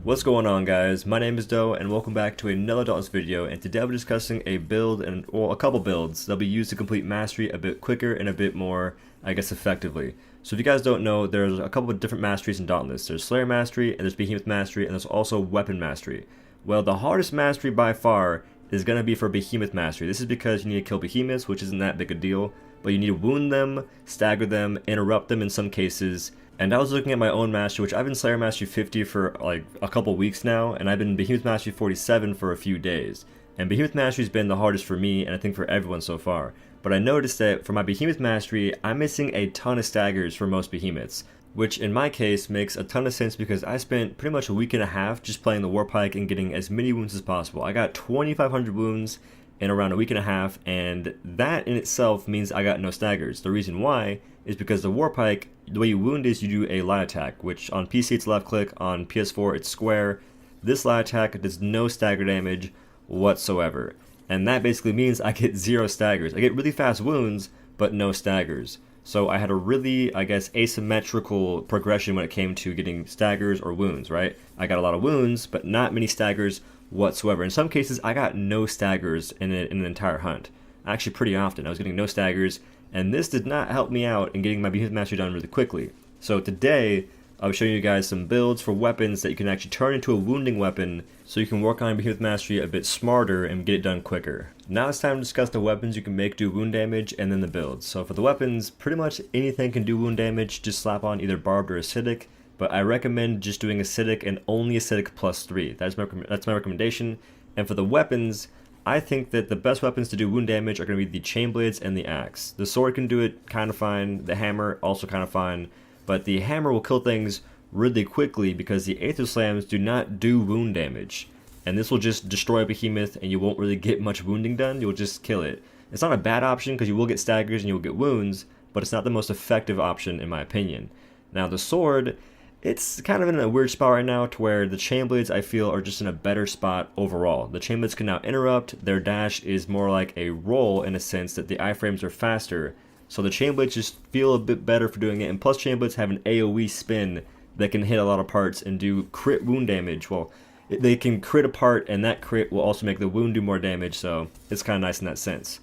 What's going on, guys? My name is Doe and welcome back to another Dauntless video, and today I'll be discussing a build a couple builds that'll be used to complete mastery a bit quicker and a bit more, I guess, effectively. So if you guys don't know, there's a couple of different masteries in Dauntless. There's Slayer Mastery, and there's Behemoth Mastery, and there's also Weapon Mastery. Well, the hardest mastery by far is going to be for Behemoth Mastery. This is because you need to kill Behemoths, which isn't that big a deal, but you need to wound them, stagger them, interrupt them in some cases. And I was looking at my own mastery, which I've been Slayer Mastery 50 for like a couple weeks now, and I've been Behemoth Mastery 47 for a few days. And Behemoth Mastery's been the hardest for me, and I think for everyone so far. But I noticed that for my Behemoth Mastery, I'm missing a ton of staggers for most Behemoths, which in my case makes a ton of sense because I spent pretty much a week and a half just playing the Warpike and getting as many wounds as possible. I got 2,500 wounds in around a week and a half, and that in itself means I got no staggers. The reason why is because the Warpike, the way you wound is you do a light attack, which on PC it's left click, on PS4 it's square. This light attack does no stagger damage whatsoever, and that basically means I get 0 staggers. I get really fast wounds, but no staggers. So I had a really, I guess, asymmetrical progression when it came to getting staggers or wounds, right? I got a lot of wounds, but not many staggers whatsoever. In some cases, I got no staggers in an entire hunt. Actually, pretty often, I was getting no staggers, and this did not help me out in getting my Behemoth Mastery done really quickly. So today, I'll be showing you guys some builds for weapons that you can actually turn into a wounding weapon, so you can work on Behemoth Mastery a bit smarter and get it done quicker. Now it's time to discuss the weapons you can make do wound damage, and then the builds. So for the weapons, pretty much anything can do wound damage, just slap on either barbed or acidic, but I recommend just doing acidic and only acidic +3. That's my recommendation. And for the weapons, I think that the best weapons to do wound damage are going to be the chain blades and the axe. The sword can do it kind of fine, the hammer also kind of fine, but the hammer will kill things really quickly because the Aether Slams do not do wound damage. And this will just destroy a behemoth and you won't really get much wounding done, you'll just kill it. It's not a bad option because you will get staggers and you'll get wounds, but it's not the most effective option in my opinion. Now the sword, it's kind of in a weird spot right now to where the chain blades I feel are just in a better spot overall. The chain blades can now interrupt, their dash is more like a roll in a sense that the iframes are faster. So the chain blades just feel a bit better for doing it, and plus chain blades have an AoE spin that can hit a lot of parts and do crit wound damage. Well, they can crit a part and that crit will also make the wound do more damage, so it's kind of nice in that sense.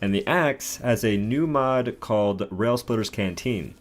And the axe has a new mod called Rail Splitter's Canteen.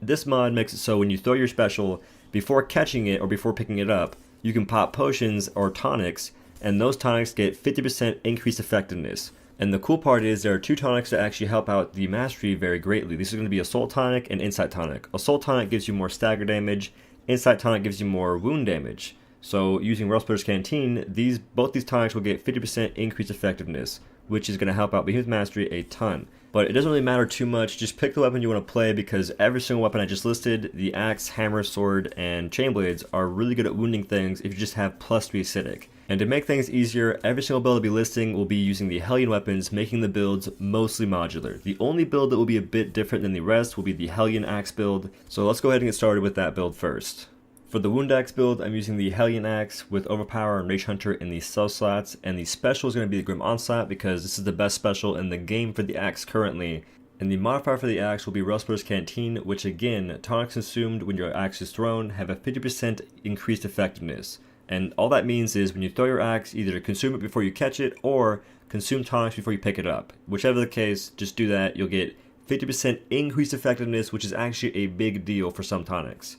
This mod makes it so when you throw your special, before catching it or before picking it up, you can pop potions or tonics, and those tonics get 50% increased effectiveness. And the cool part is there are 2 tonics that actually help out the mastery very greatly. These are going to be Assault Tonic and Insight Tonic. Assault Tonic gives you more stagger damage, Insight Tonic gives you more wound damage. So using Rail Splitter's Canteen, both these tonics will get 50% increased effectiveness, which is going to help out Behemoth Mastery a ton. But it doesn't really matter too much, just pick the weapon you want to play because every single weapon I just listed, the axe, hammer, sword, and chain blades are really good at wounding things if you just have +3 acidic. And to make things easier, every single build I'll be listing will be using the Hellion weapons, making the builds mostly modular. The only build that will be a bit different than the rest will be the Hellion axe build, so let's go ahead and get started with that build first. For the Wound Axe build, I'm using the Hellion Axe with Overpower and Rage Hunter in the cell slots, and the special is going to be the Grim Onslaught because this is the best special in the game for the axe currently. And the modifier for the axe will be Rail Splitter's Canteen, which again, tonics consumed when your axe is thrown have a 50% increased effectiveness. And all that means is when you throw your axe, either consume it before you catch it or consume tonics before you pick it up. Whichever the case, just do that, you'll get 50% increased effectiveness, which is actually a big deal for some tonics.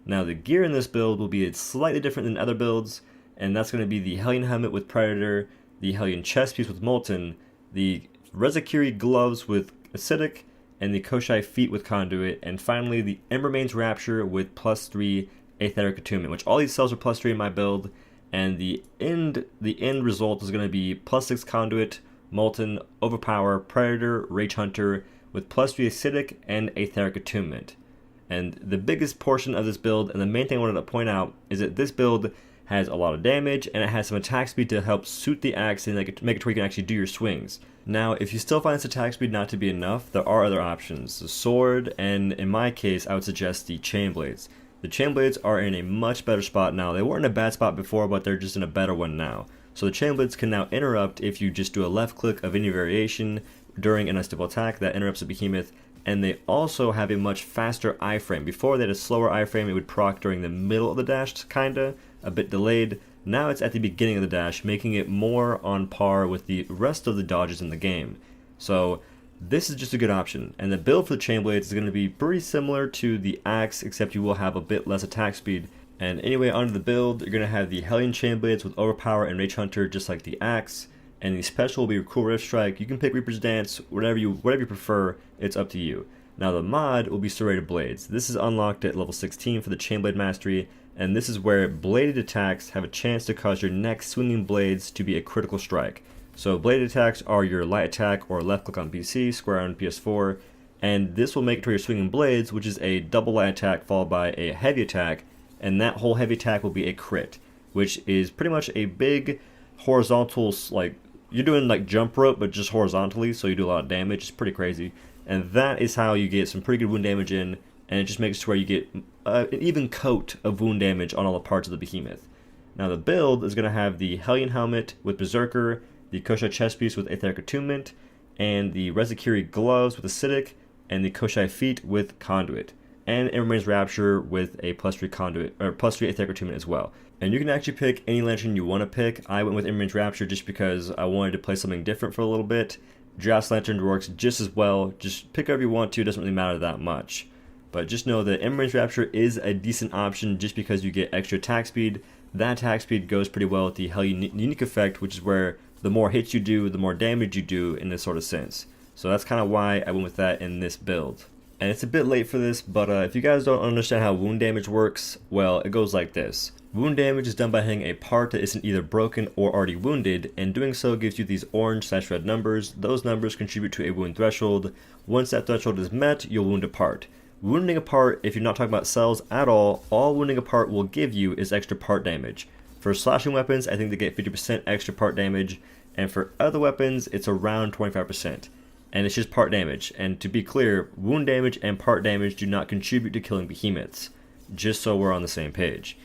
Now the gear in this build will be slightly different than other builds, and that's going to be the Hellion Helmet with Predator, the Hellion Chest Piece with Molten, the Rezakiri Gloves with Acidic, and the Koshai Feet with Conduit, and finally the Embermane's Rapture with +3 Aetheric Attunement, which all these cells are +3 in my build, and the end result is going to be +6 Conduit, Molten, Overpower, Predator, Rage Hunter with +3 Acidic and Aetheric Attunement. And the biggest portion of this build, and the main thing I wanted to point out, is that this build has a lot of damage, and it has some attack speed to help suit the axe and make it to where you can actually do your swings. Now, if you still find this attack speed not to be enough, there are other options. The sword, and in my case, I would suggest the chain blades. The chain blades are in a much better spot now. They weren't in a bad spot before, but they're just in a better one now. So the chain blades can now interrupt if you just do a left click of any variation during an unstable attack that interrupts a behemoth, and they also have a much faster iframe. Before they had a slower iframe, it would proc during the middle of the dash, kinda, a bit delayed. Now it's at the beginning of the dash, making it more on par with the rest of the dodges in the game. So this is just a good option, and the build for the chain blades is going to be pretty similar to the axe, except you will have a bit less attack speed. And anyway, onto the build, you're going to have the Hellion chain blades with overpower and Rage Hunter just like the axe, and the special will be Cool Rift Strike. You can pick Reaper's Dance, whatever you prefer, it's up to you. Now the mod will be Serrated Blades. This is unlocked at level 16 for the Chainblade Mastery, and this is where bladed attacks have a chance to cause your next swinging blades to be a critical strike. So bladed attacks are your light attack or left click on PC, square on PS4, and this will make it to your swinging blades, which is a double light attack followed by a heavy attack, and that whole heavy attack will be a crit, which is pretty much a big horizontal, like, you're doing like jump rope, but just horizontally, so you do a lot of damage. It's pretty crazy. And that is how you get some pretty good wound damage in, and it just makes it to where you get an even coat of wound damage on all the parts of the behemoth. Now the build is going to have the Hellion Helmet with Berserker, the Koshai Chest Piece with Aetheric Attunement, and the Rezakiri Gloves with Acidic, and the Koshai Feet with Conduit, and Emrain's Rapture with a +3 Conduit, or +3 Aetheric Attunement as well. And you can actually pick any lantern you want to pick. I went with Emrain's Rapture just because I wanted to play something different for a little bit. Draft's Lantern works just as well. Just pick whatever you want to, it doesn't really matter that much. But just know that Emrain's Rapture is a decent option just because you get extra attack speed. That attack speed goes pretty well with the Hellion Unique Effect, which is where the more hits you do, the more damage you do in this sort of sense. So that's kind of why I went with that in this build. And it's a bit late for this, but if you guys don't understand how wound damage works, well, it goes like this. Wound damage is done by hitting a part that isn't either broken or already wounded, and doing so gives you these orange/red numbers. Those numbers contribute to a wound threshold. Once that threshold is met, you'll wound a part. Wounding a part, if you're not talking about cells at all wounding a part will give you is extra part damage. For slashing weapons, I think they get 50% extra part damage, and for other weapons, it's around 25%. And it's just part damage. And to be clear, wound damage and part damage do not contribute to killing behemoths, just so we're on the same page.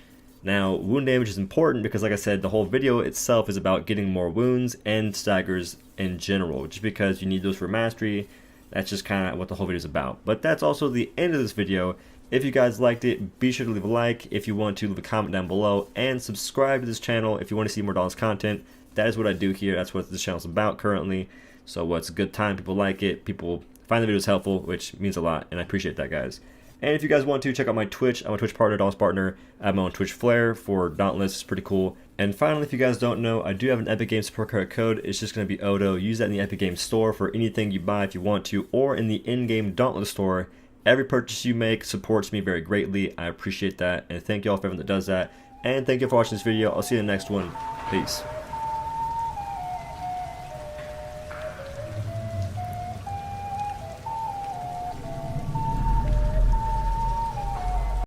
Now, wound damage is important because, like I said, the whole video itself is about getting more wounds and staggers in general, just because you need those for mastery. That's just kind of what the whole video is about. But that's also the end of this video. If you guys liked it, be sure to leave a like. If you want to, leave a comment down below, and subscribe to this channel if you want to see more Dauntless content. That is what I do here. That's what this channel is about currently. So it's a good time. People like it. People find the videos helpful, which means a lot, and I appreciate that, guys. And if you guys want to, check out my Twitch. I'm a Twitch partner, Dauntless partner. I have my own Twitch Flare for Dauntless. It's pretty cool. And finally, if you guys don't know, I do have an Epic Games support code. It's just going to be Odo. Use that in the Epic Games store for anything you buy if you want to, or in the in-game Dauntless store. Every purchase you make supports me very greatly. I appreciate that, and thank you all for everyone that does that. And thank you for watching this video. I'll see you in the next one. Peace.